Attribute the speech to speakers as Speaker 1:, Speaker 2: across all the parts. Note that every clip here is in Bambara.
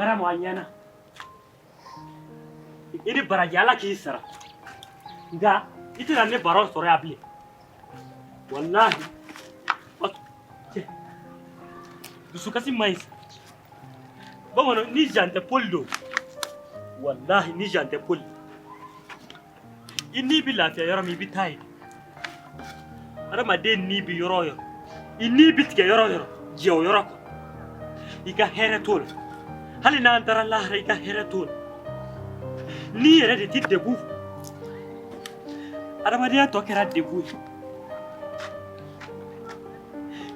Speaker 1: Maramu anyana. Ini baraji ala k'i sara. Nka I tɛna ne baro sɔrɔ yan bilen. Wallahi. Dusukasi ma ɲi. Bamanan ni jan tɛ poli don. Wallahi ni jan tɛ poli. I ni bi lafiya yɔrɔ min I bi taa yen. Adamaden ni bi yɔrɔ o yɔrɔ. I ni bi tigɛ yɔrɔ o yɔrɔ. Jɛ o yɔrɔ kɔ. I ka hɛrɛ t'o la. Hali n'an taara lahara I ka hɛrɛ t'o la. Ni yɛrɛ de tɛ degun. Adamadenya tɔ kɛra degun ye.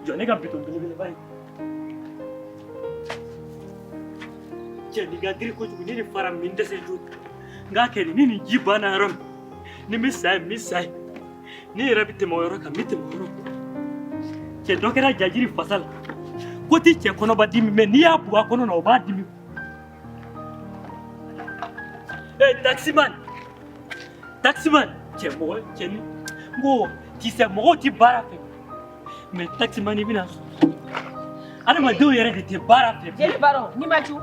Speaker 1: Jɔ ne ka biton belebeleba ye. Cɛ nin ka girin kojugu ni nin fara min dɛsɛ jo. N k'a kɛ ni nin ji banna yɔrɔ min. Ni min sa ye min sa ye. Ni yɛrɛ bɛ tɛmɛ o yɔrɔ kan n bɛ tɛmɛ o yɔrɔ kan. Cɛ dɔ kɛra jajiri fasa la. Ko tɛ cɛ kɔnɔba dimi mais n'i y'a bugɔ a kɔnɔ na o b'a dimi. Taximan. Cɛ mɔgɔ cɛ ni n ko kisɛ mɔgɔw tɛ baara fɛ. Mais taximan I bɛna sɔrɔ. Adamadenw yɛrɛ de tɛ baara fɛ.
Speaker 2: Jeli Baro, ni ma cu.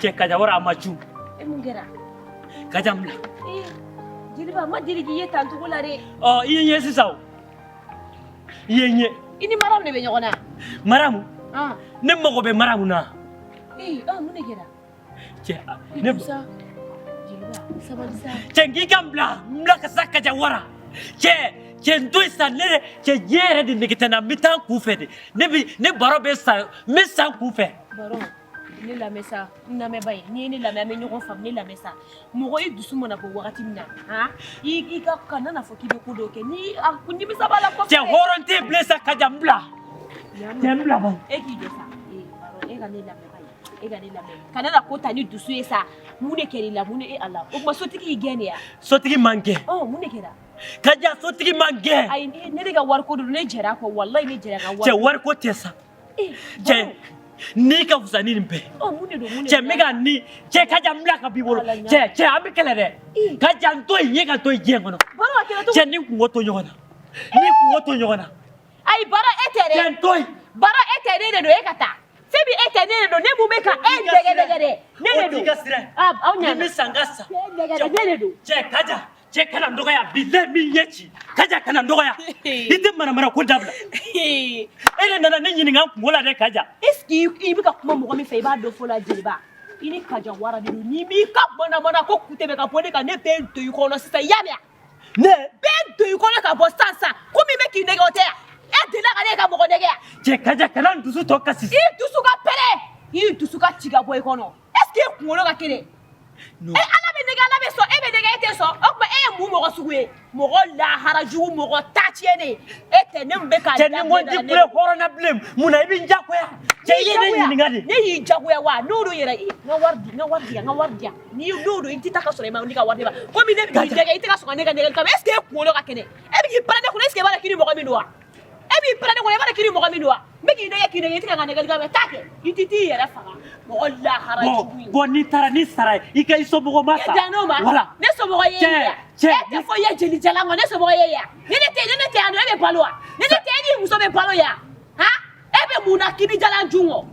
Speaker 1: Cɛ Kajawara a ma cu.
Speaker 2: E mun kɛra?
Speaker 1: Kaja n bila.
Speaker 2: Jeliba ma deli k'i ye tan cogo la dɛ.
Speaker 1: I ye n ye sisan o. I ye n ye. I
Speaker 2: ni Maramu de bɛ ɲɔgɔn na.
Speaker 1: Maramu? Ne mago bɛ Maramu na.
Speaker 2: Mun de kɛra?
Speaker 1: Cɛ
Speaker 2: ne Jeliba sabali sa.
Speaker 1: Cɛ n k'i ka n bila ka sa Kajawara. Cɛ n to yen sa ne cɛ diɲɛ yɛrɛ de nege tɛ n na n bɛ taa n kun fɛ de. Ne baro bɛ sa n bɛ sa n kun fɛ.
Speaker 2: Baro ne lamɛn sa n lamɛnba ye n'i ye ne lamɛn an bɛ ɲɔgɔn faamu ne lamɛn sa mɔgɔ I dusu mana bɔ wagati min na I ka nana fɔ k'i bɛ ko dɔw kɛ ni nimisa b'a la kɔfɛ.
Speaker 1: Cɛ hɔrɔn tɛ bilen sa Kaja n bila. Cɛ n bila ban.
Speaker 2: E k'i jɔ sa Baro e ka ne lamɛnba ye e ka ne lamɛn ka nana ko ta ni dusu ye sa mun de kɛra I la mun de Ala o tuma sotigi y'i gɛn de ya.
Speaker 1: Sotigi man gɛn.
Speaker 2: Mun de kɛra?
Speaker 1: Kaja sotigi man gɛn.
Speaker 2: Ayi ne de ka wariko don ne jɛra kɔ wallahi ne jɛra ka wari.
Speaker 1: Cɛ wariko tɛ sa. Cɛ ni ka fusa ni nin bɛɛ.
Speaker 2: Mun de don
Speaker 1: Cɛ n bɛ ka ni cɛ Kaja n bila ka b'i bolo. Cɛ an bɛ kɛlɛ dɛ. Kaja n to yen n ye ka to yen diɲɛ kɔnɔ. Cɛ ni kungo to ɲɔgɔn na.
Speaker 2: Ayi Baro e tɛ dɛ.
Speaker 1: Cɛ n to yen.
Speaker 2: Baro e tɛ ne de don e ka taa. Fɛn min e tɛ ne de don ne mun bɛ ka e dɛgɛ dɛ. Ne de don.
Speaker 1: O t'i ka sira ye.
Speaker 2: Aw ɲa.
Speaker 1: Ni bɛ san ka sa.
Speaker 2: Ne de don.
Speaker 1: Cɛ Kaja. Cɛ kana n dɔgɔya bilahi min ɲɛ ci. Kaja kana n dɔgɔya. I tɛ manamana ko dabila. E de nana ne ɲininka n kungo la dɛ Kaja.
Speaker 2: Est-ce que I bɛ ka kuma mɔgɔ min fɛ I b'a dɔn fɔ la Jeliba. I ni Kajawara de don n'i m'i ka manamana ko kun tɛ bɛ ka bɔ ne kan ne bɛ n to I kɔnɔ sisan i y'a mɛn wa?
Speaker 1: Ne
Speaker 2: bɛ n to I kɔnɔ ka bɔ sisan ko min bɛ k'i nɛgɛ o tɛ wa? E delila ka ne ka mɔgɔ nɛgɛ wa?
Speaker 1: Cɛ Kaja kana n dusu tɔ kasi.
Speaker 2: I dusu ka pɛrɛ I dusu ka ci ka bɔ I kɔnɔ. Est-ce que I kunkolo ka kelen? Ala bɛ nɛgɛ Ala bɛ sɔn e bɛ nɛgɛ e tɛ sɔn o tuma e ye mun mɔgɔ sugu ye mɔgɔ lahara jugu mɔgɔ ta tiɲɛnen e tɛ ne mun bɛ ka
Speaker 1: cɛ ni mo di kule hɔrɔnna bilen mun na I bɛ n jagoya cɛ I ye ne ɲininka de
Speaker 2: ne y'i jagoya wa n'o don yɛrɛ n ka wari di n ka wari di yan n'i n'o don I tɛ taa ka sɔrɔ I ma ne ka wari di ma komi ne bɛ k'i nɛgɛ I tɛ ka sɔn ka ne ka nɛgɛli kama est-ce que e kunkolo ka kɛnɛ e bɛ k'i pɛrɛn ne kunna est-ce que i b'a dɔn k'i ni mɔgɔ min don wa e b'i pɛrɛn ne kunna I b'a dɔn k'i ni mɔgɔ min don wa n bɛ k'i nɛgɛ I tɛ ka n ka nɛgɛli kama taa kɛ I tɛ t'i yɛrɛ faga mɔgɔ lahara jugu ye.
Speaker 1: Bon n'i taara ni sara ye I ka I somɔgɔ ma sa.
Speaker 2: E dan n'o ma ne somɔgɔ ye yan e tɛ fɔ I ye jeli jalan kɔ ne somɔgɔ ye yan ne tɛ yan nɔ e bɛ balo wa ne tɛ e ni muso bɛ balo yan e bɛ mun na k'i bɛ jalan dun kɔ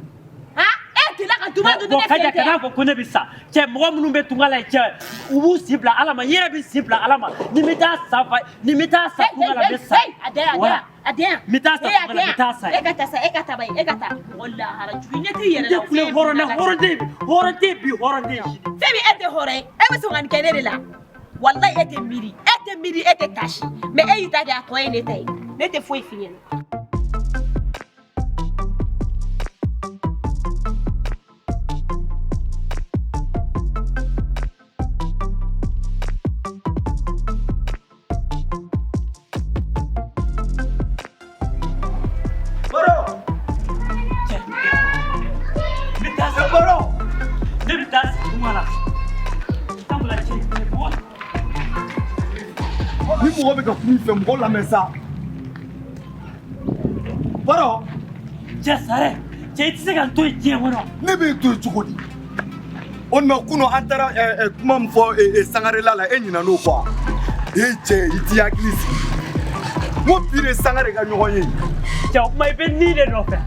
Speaker 2: e delila ka duman dun ne fɛ
Speaker 1: Kaja kana fɔ ko ne bɛ sa cɛ mɔgɔ minnu bɛ tunga la cɛ u b'u si bila Ala ma n yɛrɛ bɛ si bila Ala ma ni n bɛ taa sa tunga la n bɛ sa.
Speaker 2: A den
Speaker 1: n bɛ taa sa tunga la n bɛ taa sa.
Speaker 2: E ka taa ba ye e ka taa mɔgɔ lahara jugu ne t'i yɛrɛ la.
Speaker 1: Tɛ kule hɔrɔn tɛ bi hɔrɔn tɛ sini.
Speaker 2: Fɛn min e tɛ hɔrɔn ye e bɛ sɔn ka nin kɛ ne de la walayi e tɛ miiri e tɛ kasi mais e y'i ta kɛ a tɔ ye ne ta ye ne tɛ foyi f'i ɲɛna.
Speaker 3: Ni mɔgɔ bɛ ka kuma I fɛ mɔgɔ lamɛn sa. Baro.
Speaker 1: Cɛ Sare cɛ I tɛ se ka n to yen diɲɛ kɔnɔ.
Speaker 3: Ne bɛ to yen cogo di? O tuma kunun an taara kuma min fɔ Sangarela la e ɲinɛ n'o kɔ wa? Cɛ I t'i hakili sigi. N ko bi de Sangare ka ɲɔgɔn ye.
Speaker 1: Cɛ o tuma I bɛ nin de nɔfɛ.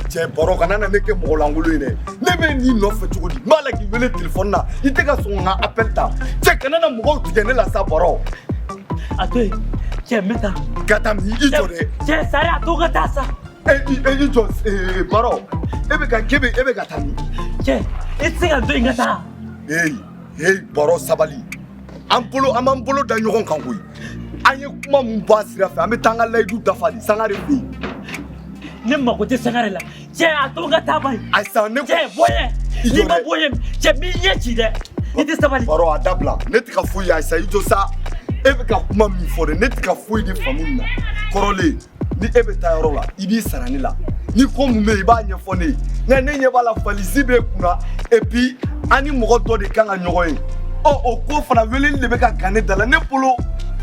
Speaker 3: cɛ baro kana na ne kɛ mɔgɔ lankolon ye dɛ ne bɛ n'i nɔfɛ cogo di n b'a la k'i wele telefɔni na i tɛ ka sɔn ka appel ta cɛ kana na mɔgɔw tigɛ ne la sa baro
Speaker 1: a to yen cɛ n bɛ taa
Speaker 3: ka taa min i jɔ dɛ
Speaker 1: cɛ sare a to ka taa sa
Speaker 3: i jɔ baro e bɛ ka taa min
Speaker 1: cɛ i tɛ se ka to yen ka taa
Speaker 3: hey baro sabali an b'an bolo da ɲɔgɔn kan koyi an ye kuma mun bɔ a sira fɛ an bɛ taa an ka layidu dafa de Sangare fɛ yen
Speaker 1: ne mago tɛ Sangare la cɛ a to ka taa bani
Speaker 3: ayisa ne ko
Speaker 1: cɛ bɔ yen n'i ma bɔ yen cɛ b'i ɲɛ ci dɛ i tɛ sabali
Speaker 3: baro a dabila ne tɛ ka foyi ye ayisa i jɔ sa e bɛ ka kuma min fɔ dɛ ne tɛ ka foyi de faamu nin na kɔrɔlen ni e bɛ taa yɔrɔ la i b'i sara ne la ni ko mun bɛ yen i b'a ɲɛfɔ ne ye nka ne ɲɛ b'a la valise bɛ kunna et puis an ni mɔgɔ dɔ de kan ka ɲɔgɔn ye o ko fana weleli de bɛ ka gan ne da la ne bolo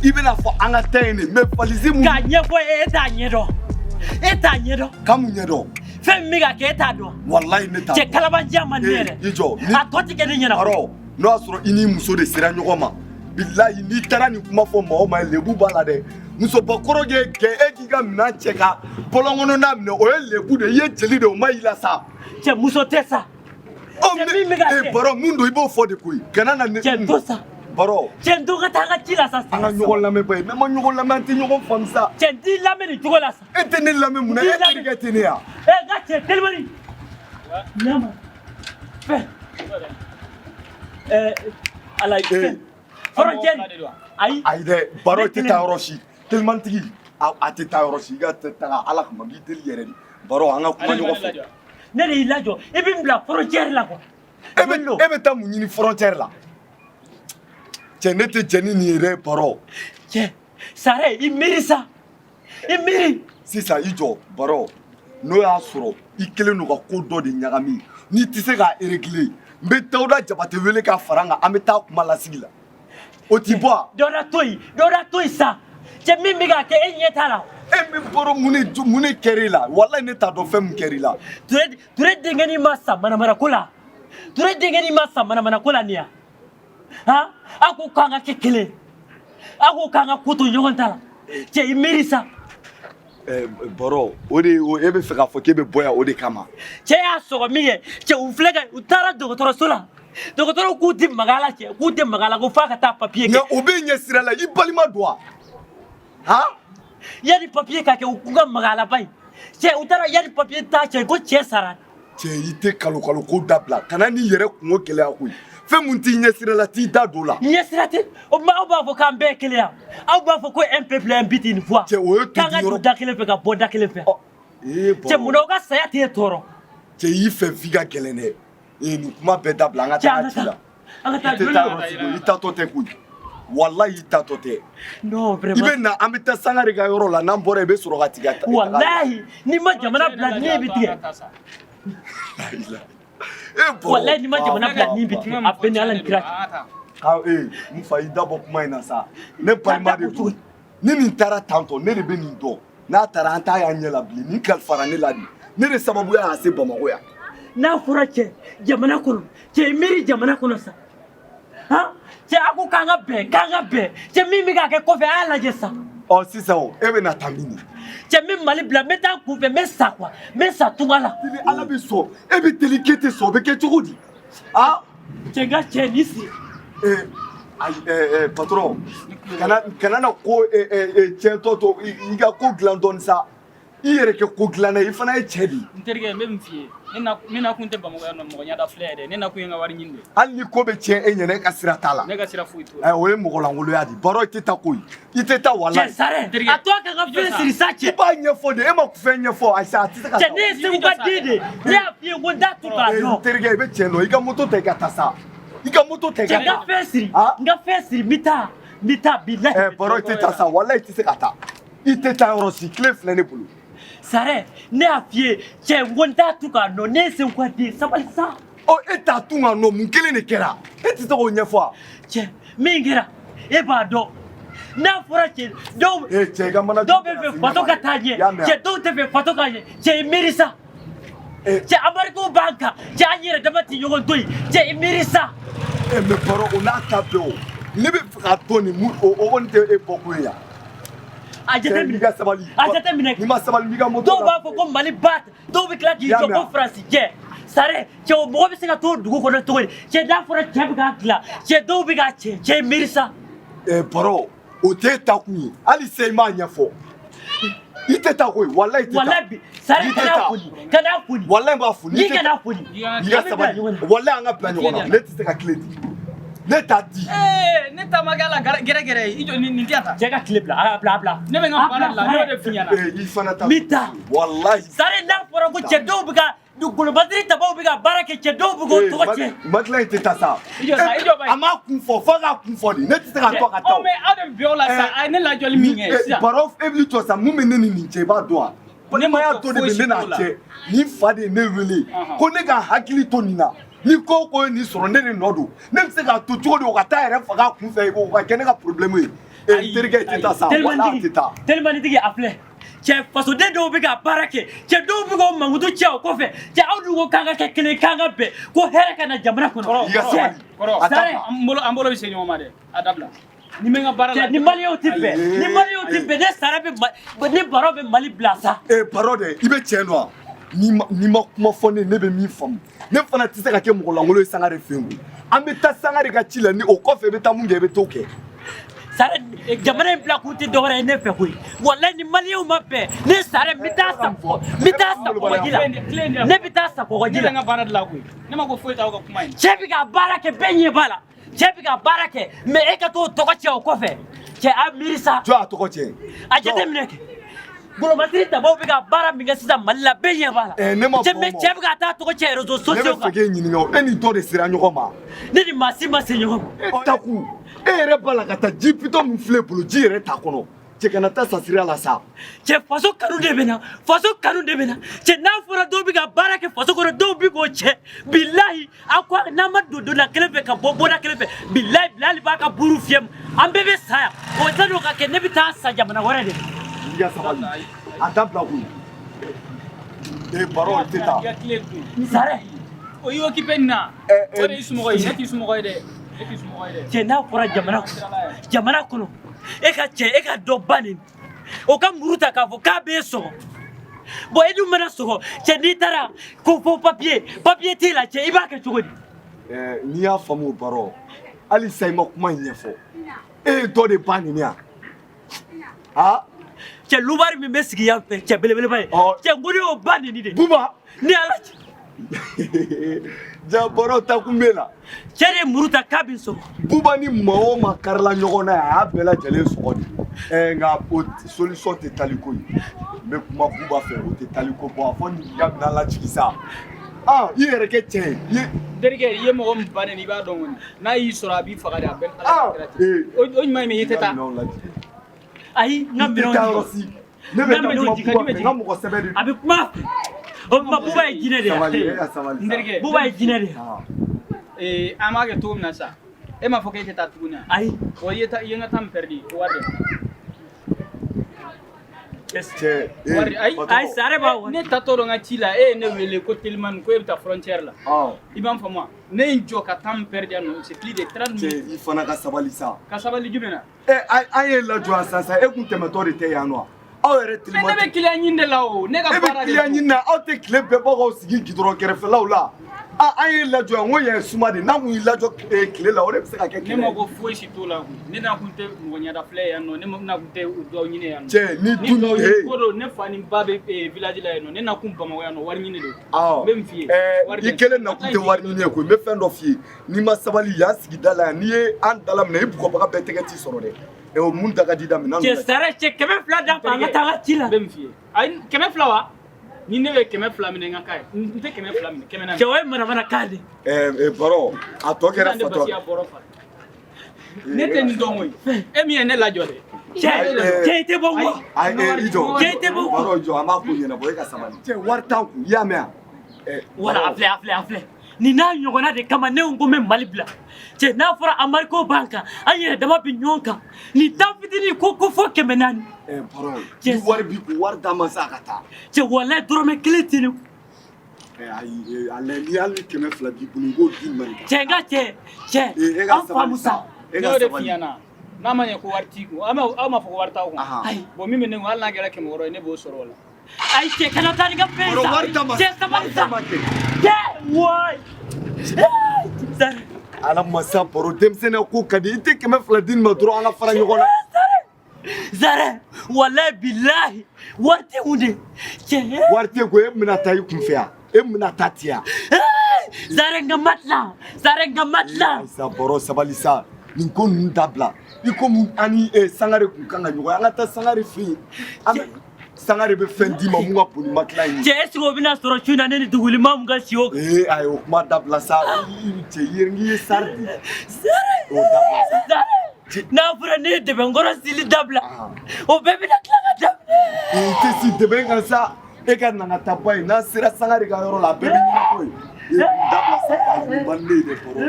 Speaker 3: i bɛna fɔ an ka taa yen de mais valise mun
Speaker 1: k'a ɲɛfɔ e t'a ɲɛdɔn e t'a ɲɛdɔn
Speaker 3: ka mun ɲɛdɔn
Speaker 1: fɛn min bɛ ka kɛ e t'a dɔn
Speaker 3: walayi ne t'a dɔn
Speaker 1: cɛ kalabanjan man di yɛrɛ
Speaker 3: i jɔ
Speaker 1: a tɔ tɛ kɛ ne ɲɛna
Speaker 3: baro n'o y'a sɔrɔ i n'i muso de sera ɲɔgɔn ma bilayi n'i taara nin kuma fɔ mɔgɔ ma lebu b'a la dɛ musobakɔrɔ ye kɛ e k'i ka minɛn cɛ ka bɔlɔnkɔnɔna minɛ o ye lebu de i ye jeli de o ma y'i la sa
Speaker 1: cɛ muso tɛ sa cɛ min bɛ ka kɛ
Speaker 3: baro mun don i b'o fɔ de koyi kana na ne
Speaker 1: cɛ to sa
Speaker 3: baro
Speaker 1: cɛ n to ka taa an ka ci la sa
Speaker 3: an ka ɲɔgɔn lamɛn ba ye n'an ma ɲɔgɔn lamɛn an tɛ ɲɔgɔn faamu sa
Speaker 1: cɛ n t'i lamɛn nin cogo la sa
Speaker 3: e tɛ ne lamɛn mun na e terikɛ tɛ ne ya
Speaker 1: n ka cɛ telimani ɲama fɛn ala fɛn fɔrɔncɛri
Speaker 3: ayi dɛ baro tɛ taa yɔrɔ si telimantigi a tɛ taa yɔrɔ si i ka taga ala kama b'i deli yɛrɛ de baro an ka kuma ɲɔgɔn fɛ
Speaker 1: ne de y'i lajɔ i bɛ n bila fɔrɔncɛri la quoi
Speaker 3: e bɛ taa mun ɲini frontière la cɛ ne tɛ jɛn ni nin ye dɛ baro
Speaker 1: cɛ sare i miiri sa i miiri
Speaker 3: sisan i jɔ baro n'o y'a sɔrɔ i kelen don ka ko dɔ de ɲagami n'i tɛ se k'a régler n bɛ Dawuda Jabate wele k'a fara n kan an bɛ taa kuma lasigi la o t'i bɔ wa
Speaker 1: dɔ la to yen sa cɛ min bɛ k'a kɛ e ɲɛ t'a la
Speaker 3: e min bɔra mun de kɛra i la walayi ne t'a dɔn fɛn min kɛra i la
Speaker 1: Ture denkɛnin ma sa manamanako la Ture denkɛnin ma sa manamanako la nin ya han a ko k'an ka kɛ kelen a ko k'an ka ko to ɲɔgɔn ta la cɛ i miiri sa
Speaker 3: baro o de e bɛ fɛ k'a fɔ k'e bɛ bɔ yan o de kama
Speaker 1: cɛ y'a sɔgɔ min kɛ cɛ u filɛ ka u taara dɔgɔtɔrɔso la dɔgɔtɔrɔw k'u tɛ maga a la cɛ k'u tɛ maga a la ko f'a ka taa papiye kɛ
Speaker 3: nka o bɛ ɲɛ sira la i balima don wa han
Speaker 1: yanni papiye ka kɛ u k'u ka maga a la ba in cɛ u taara yanni papiye t'a cɛ ko cɛ sara
Speaker 3: cɛ i tɛ kalo ko dabila kana n'i yɛrɛ kungo gɛlɛya koyi fɛn mun t'i ɲɛ sira la t'i da don o la
Speaker 1: ɲɛ sira tɛ o tuma aw b'a fɔ k'an bɛɛ ye kelen ya aw b'a fɔ ko un peuple un but une foi
Speaker 3: cɛ o ye
Speaker 1: k'an ka don da kelen fɛ ka bɔ da kelen fɛ cɛ munna o ka saya t'e tɔɔrɔ
Speaker 3: cɛ i fɛ f'i ka gɛlɛn dɛ nin kuma bɛɛ dabila an ka taa ci la
Speaker 1: an ka taa
Speaker 3: i tɛ taa yɔrɔ si koyi i taatɔ tɛ koyi walayi i taatɔ tɛ
Speaker 1: non
Speaker 3: i
Speaker 1: vraiment
Speaker 3: bɛ na an bɛ taa Sangare ka yɔrɔ la n'an bɔra i bɛ sɔrɔ ka tigɛ ta
Speaker 1: walayi n'i ma jamana bila ni e bɛ tigɛ walayi n'i ma jamana bila ni bɛ tigɛ a bɛɛ ni ala ni kira cɛ
Speaker 3: n fa i da bɔ kuma in na sa ne balima de don ni nin taara tantɔ ne de bɛ nin dɔn n'a taara an t'a y'an ɲɛ la bilen nin kalifara ne la de ne de sababuya y'a se Bamakɔ yan
Speaker 1: n'a fɔra cɛ jamana kɔnɔ cɛ i miiri jamana kɔnɔ sa han cɛ a ko k'an ka bɛn cɛ min bɛ k'a kɛ kɔfɛ a y'a lajɛ sa
Speaker 3: sisan o e bɛ na taa min
Speaker 1: cɛ min Mali bila n bɛ taa n kunfɛ n bɛ sa quoi n bɛ sa tunga la
Speaker 3: ni ala bɛ sɔn e bɛ teli k'e tɛ sɔn o bɛ kɛ cogo di ah
Speaker 1: cɛ n ka cɛ ni si
Speaker 3: ayi patron kana na ko tiɲɛtɔ to i ka ko dilan dɔɔnin sa i yɛrɛ kɛ ko dilanna i fana ye cɛ de ye
Speaker 4: n terikɛ n bɛ min f'i ye ne na kun tɛ Bamakɔ yan nɔ mɔgɔ ɲɛda filɛ yɛrɛ ne na kun ye n ka wari ɲini de
Speaker 3: hali ni ko bɛ tiɲɛ e ɲɛna e ka sira t'a la
Speaker 4: ne ka sira foyi t'o la
Speaker 3: o ye mɔgɔ lankoloya di baro i tɛ taa koyi i tɛ taa walayi
Speaker 1: cɛ sare a to a ka fɛn siri sa
Speaker 3: i
Speaker 1: cɛ
Speaker 3: b'a ɲɛfɔ de e ma fɛn ɲɛfɔ ayisa a tɛ se ka
Speaker 1: cɛ ne ye Segu ka den de ne y'a f'i ye ko n t'a to k'a dɔn
Speaker 3: terikɛ i bɛ tiɲɛ dɔn i ka moto ta i ka taa sa i ka moto ta i
Speaker 1: cɛ
Speaker 3: ka
Speaker 1: n ka
Speaker 3: taa
Speaker 1: fɛn siri n ka fɛn siri n bɛ taa bilahi
Speaker 3: baro i tɛ taa sa walayi i tɛ se ka taa i tɛ taa yɔrɔ si tile filɛ ne bolo
Speaker 1: sare ne y'a f'i ye cɛ n ko n t'a to k'a dɔn ne ye Segu ka den sabali sa
Speaker 3: e t'a tun ka nɔ mun kelen de kɛra e tɛ se k'o ɲɛfɔ wa
Speaker 1: cɛ min kɛra e b'a dɔn n'a fɔra cɛ
Speaker 3: cɛ i ka mana
Speaker 1: dɔw bɛ fɛ fato ka taa ɲɛ cɛ dɔw tɛ fɛ fato ka ɲɛ cɛ i miiri sa cɛ amarikow b'an kan cɛ an yɛrɛ dama tɛ ɲɔgɔn to yen cɛ i miiri sa
Speaker 3: mɛ baro o n'a ta bɛɛ o ne bɛ fɛ k'a dɔn nin o kɔni tɛ e bɔ ko ye yan
Speaker 2: a jate minɛ
Speaker 3: i ka sabali
Speaker 2: a jate minɛ
Speaker 3: n'i ma sabali n b'i ka moto
Speaker 2: dɔw b'a fɔ ko Mali bat dɔw bɛ tila k'i jɔ ko Faransi jɛ sare cɛ mɔgɔ bɛ se ka to dugu kɔnɔ cogo di cɛ n'a fɔra cɛ bɛ k'a dilan cɛ dɔw bɛ k'a cɛ miiri sa
Speaker 3: baro o t'e ta kun ye hali se i m'a ɲɛfɔ i tɛ taa koyi walayi i tɛ taa
Speaker 2: walayi sare kana foli
Speaker 3: walayi n b'a foli
Speaker 2: n'i kana foli
Speaker 3: i ka sabali walayi an ka bila ɲɔgɔn na ne tɛ se ka tile di ne t'a di
Speaker 4: ne ta ma kɛ la gɛrɛgɛrɛ ye i jɔ nin tɛ ta
Speaker 2: cɛ ka tile bila a bila
Speaker 4: ne bɛ n ka baara la ne y'o de f'i ɲɛna
Speaker 3: i fana ta
Speaker 2: min ta
Speaker 3: walayi
Speaker 2: sare n'a fɔra ko cɛ dɔw bɛ ka dugukolobatiri tabaw bɛ ka baara kɛ cɛ dɔw bɛ k'o tɔgɔ tiɲɛ
Speaker 3: makila in tɛ taa sa
Speaker 4: i jɔ ba
Speaker 3: a m'a kun fɔ fo k'a kun fɔ de ne tɛ se ka to ka taa
Speaker 4: mais aw de bi o la sa a ye ne lajɔli min kɛ sisan
Speaker 3: baro e b'i jɔ sa mun bɛ ne ni nin cɛ i b'a dɔn wa ne ma y'a to de bɛ ne n'a cɛ ni fa de ye ne wele ko ne ka hakili to nin na ni ko ko ye nin sɔrɔ ne de nɔ don ne bɛ se k'a to cogo di o ka taa yɛrɛ faga kun fɛ o ka kɛ ne ka problème ye terikɛ tɛ taa sa wala a tɛ taa
Speaker 2: telimanitigi a filɛ cɛ fasoden dɔw bɛ ka baara kɛ cɛ dɔw bɛ k'o mankutu cɛ o kɔfɛ cɛ aw dun ko k'an ka kɛ kelen k'an ka bɛn ko hɛrɛ ka na jamana kɔnɔ
Speaker 4: kɔrɔ an bolo bɛ se ɲɔgɔn ma dɛ a dabila ni bɛ n ka baara la
Speaker 2: ni maliyɛnw tɛ bɛn ni maliyɛnw tɛ bɛn ne sara bɛ ni baro bɛ Mali bila sa
Speaker 3: baro de i bɛ tiɲɛ dɔn wa n'i ma kuma fɔ ne bɛ min faamu ne fana tɛ se ka kɛ mɔgɔ lankolon ye Sangare fɛ yen an bɛ taa Sangare ka ci la ni o kɔfɛ i bɛ taa mun kɛ i bɛ t'o kɛ
Speaker 2: sare jamana in bila kun tɛ dɔwɛrɛ ye ne fɛ koyi walayi ni maliyɛnw ma bɛn ne sare n bɛ taa sa kɔgɔji la ne bɛ taa sa kɔgɔji la
Speaker 4: ne bɛ n ka baara dilan koyi ne ma ko foyi t'aw ka kuma in
Speaker 2: cɛ bɛ ka baara kɛ bɛɛ ɲɛ b'a la cɛ bɛ ka baara kɛ mais e ka t'o tɔgɔ tiɲɛ o kɔfɛ cɛ a miiri sa
Speaker 3: jɔ a tɔgɔ tiɲɛ
Speaker 2: a jateminɛ kɛ golobatiri tabaw bɛ ka baara min kɛ sisan Mali la bɛɛ ɲɛ b'a la
Speaker 3: ne ma fɔ
Speaker 2: mais cɛ bɛ ka taa tɔgɔ tiɲɛ réseaux sociaux
Speaker 3: kan ne bɛ fɛ k'e ɲininka e ni dɔ de sera ɲɔgɔn ma
Speaker 2: ne ni maa si ma se ɲɔgɔn ma
Speaker 3: taku e yɛrɛ b'a la ka taa ji bitɔn min filɛ bolo ji yɛrɛ t'a kɔnɔ cɛ kana taa sasira la sa
Speaker 2: cɛ faso kanu de bɛ na cɛ n'a fɔra dɔw bɛ ka baara kɛ faso kɔnɔ dɔw bɛ k'o cɛ bilahi a ko n'an ma don donna kelen fɛ ka bɔ bonda kelen fɛ bilahi hali b'a ka buru fiyɛ an bɛɛ bɛ sa yan o tɛ n'o ka kɛ ne bɛ taa sa jamana wɛrɛ de
Speaker 3: i ka sabali a dabila koyi baro tɛ taa
Speaker 2: sare
Speaker 4: o y'i occupé nin na o de y'i somɔgɔ ye ne t'i somɔgɔ ye dɛ
Speaker 2: cɛ n'a fɔra jamana kɔnɔ e ka dɔ ba nin o ka muru ta k'a fɔ k'a b'e sɔgɔ bon e dun mana sɔgɔ cɛ n'i taara ko fɔ papiye t'i la cɛ i b'a kɛ cogo di
Speaker 3: n'i y'a faamu baro hali sa i ma kuma in ɲɛfɔ e ye dɔ de ba nin yan
Speaker 2: cɛ lubari min bɛ sigi yan fɛ cɛ belebeleba ye cɛ n ko ne y'o ba nin de
Speaker 3: buba
Speaker 2: ni ala cɛ
Speaker 3: ja baro ta kun b'e la
Speaker 2: cɛ de ye muru ta k'a b'i sɔgɔ
Speaker 3: buba ni maa o maa karila ɲɔgɔn na a y'a bɛɛ lajɛlen sɔgɔ de nka o solution tɛ tali ko ye n bɛ kuma buba fɛ o tɛ tali ko bɔn a fɔ nin ka bɛna lajigi sa i yɛrɛ kɛ cɛ ye
Speaker 4: terikɛ i ye mɔgɔ min bannen i b'a dɔn kɔni n'a y'i sɔrɔ a b'i faga de a bɛɛ o ɲuman ye min i tɛ taa
Speaker 2: ayi n ka minɛnw
Speaker 3: jigin ne bɛ taa kuma buba fɛ n ka mɔgɔ sɛbɛn de
Speaker 2: a bɛ kuma o tuma buba ye jinɛ de ye
Speaker 4: n terikɛ
Speaker 2: buba ye jinɛ de ye
Speaker 4: an b'a kɛ cogo min na sa e m'a fɔ k'e tɛ taa tuguni
Speaker 2: ayi
Speaker 4: o i ye n ka taa min pɛridi o wari
Speaker 3: cɛ
Speaker 2: ayi sare b'a wari
Speaker 4: ne tatɔ dɔn n ka ci la e ye ne wele ko telimani ko e bɛ taa frontière la i b'an faamu wa ne ye n jɔ ka taa min pɛridi yan nɔ c'est plus de 30 minutes
Speaker 3: cɛ i fana ka sabali sa
Speaker 4: ka sabali jumɛn na
Speaker 3: an ye lajɔ yan sisan e kun tɛmɛtɔ de tɛ yan nɔ aw yɛrɛ telimani
Speaker 4: ne bɛ client ɲini de la o ne ka baara de
Speaker 3: e bɛ client ɲini na aw tɛ tile bɛɛ bɔ k'aw sigi gidɔrɔn kɛrɛfɛlaw la an ye lajɔ yan n ko yan ye suma de n'a kun y'i lajɔ tile la o de bɛ se ka kɛ
Speaker 4: ne ma ko foyi si t'o la koyi ne n'a kun tɛ mɔgɔ ɲɛda filɛ yan nɔ ne n'a kun tɛ dɔw ɲini yan nɔ
Speaker 3: cɛ ni dun
Speaker 4: ye ko don ne fa ni ba bɛ village la yan nɔ ne n'a kun Bamakɔ yan nɔ wari ɲini don n bɛ min f'i ye
Speaker 3: i kelen na kun tɛ wari ɲini ye koyi n bɛ fɛn dɔ f'i ye n'i ma sabali yan sigida la yan n'i ye an dalaminɛ i bugɔbaga bɛɛ tɛgɛ t'i sɔrɔ dɛ o mun da ka di daminɛ
Speaker 2: cɛ sare cɛ 200 d'a ma an ka taa an ka ci la
Speaker 4: n bɛ min f'i ye ayi 200 wa ni ne bɛ 200 minɛ n ka k'a ye n tɛ 200 minɛ 400
Speaker 2: cɛ o ye manamana kan de
Speaker 3: baro a tɔ kɛra fatɔ
Speaker 4: ne tɛ nin dɔn koyi e min ye ne lajɔ dɛ
Speaker 2: cɛ i tɛ bɔ n kɔ
Speaker 3: i jɔ
Speaker 2: cɛ i tɛ bɔ n kɔ
Speaker 3: baro jɔ an b'a ko ɲɛnabɔ e ka sabali cɛ wari t'an kun i y'a mɛn yan
Speaker 2: wala a filɛ nin n'a ɲɔgɔnna de kama ne ko n bɛ Mali bila cɛ n'a fɔra Ameriki b'an kan an yɛrɛ dama bɛ ɲɔgɔn kan nin tan fitinin ko fɔ 400
Speaker 3: baro ni wari b'i kun wari d'a ma sa ka taa
Speaker 2: cɛ walayi dɔrɔmɛ 1 tɛ ne kun
Speaker 3: ayi a lajɛ ni hali 200 b'i bolo i b'o di Mali kan
Speaker 2: cɛ n ka cɛ an faamu sa
Speaker 4: ne y'o de f'i ɲɛna n'a ma ɲɛ ko wari t'i kun aw ma fɔ ko wari t'aw kun bon min bɛ ne kun hali n'a kɛra 100 ye ne b'o sɔrɔ o la
Speaker 1: Ay cɛ kana taa ni ka fɛn
Speaker 3: Baro
Speaker 1: sa
Speaker 3: wari d'a ma.
Speaker 1: cɛ sabali sa
Speaker 3: Wari d'a ma.
Speaker 1: cɛ waay Zare
Speaker 3: ala masa baro denmisɛnninya ko ka di i tɛ 200 di nin ma dɔrɔn an ka fara ɲɔgɔn na
Speaker 1: Zare wallahi billahi wari tɛ kun de cɛ
Speaker 3: wari tɛ ko e bɛna taa i kun fɛ yan e bɛna taa ten yan
Speaker 1: Zare n ka matila Zare n ka matila
Speaker 3: Ayisa baro sabali sa nin ko ninnu dabila i komi an ni Sangare kun kan ka ɲɔgɔn ye an ka taa Sangare fɛ yen an bɛ Sangare bɛ fɛn d'i ma mun ka bon ni matila in ye
Speaker 1: cɛ est ce que o bɛna sɔrɔ su in na ne ni dugulima mun ka si o
Speaker 3: ayi o kuma dabila sa cɛ i ye sari di
Speaker 1: Zare
Speaker 3: o dabila sa
Speaker 1: Zare n'a fɔra ne ye dɛbɛnkɔrɔ sili dabila o bɛɛ bɛna tila ka daminɛ
Speaker 3: i tɛ si dɛbɛn kan sa e ka na ka taa ba ye n'an sera Sangare ka yɔrɔ la a bɛɛ bɛ ɲɛnabɔ yen dabila sa a ɲuman ne ye dɛ baro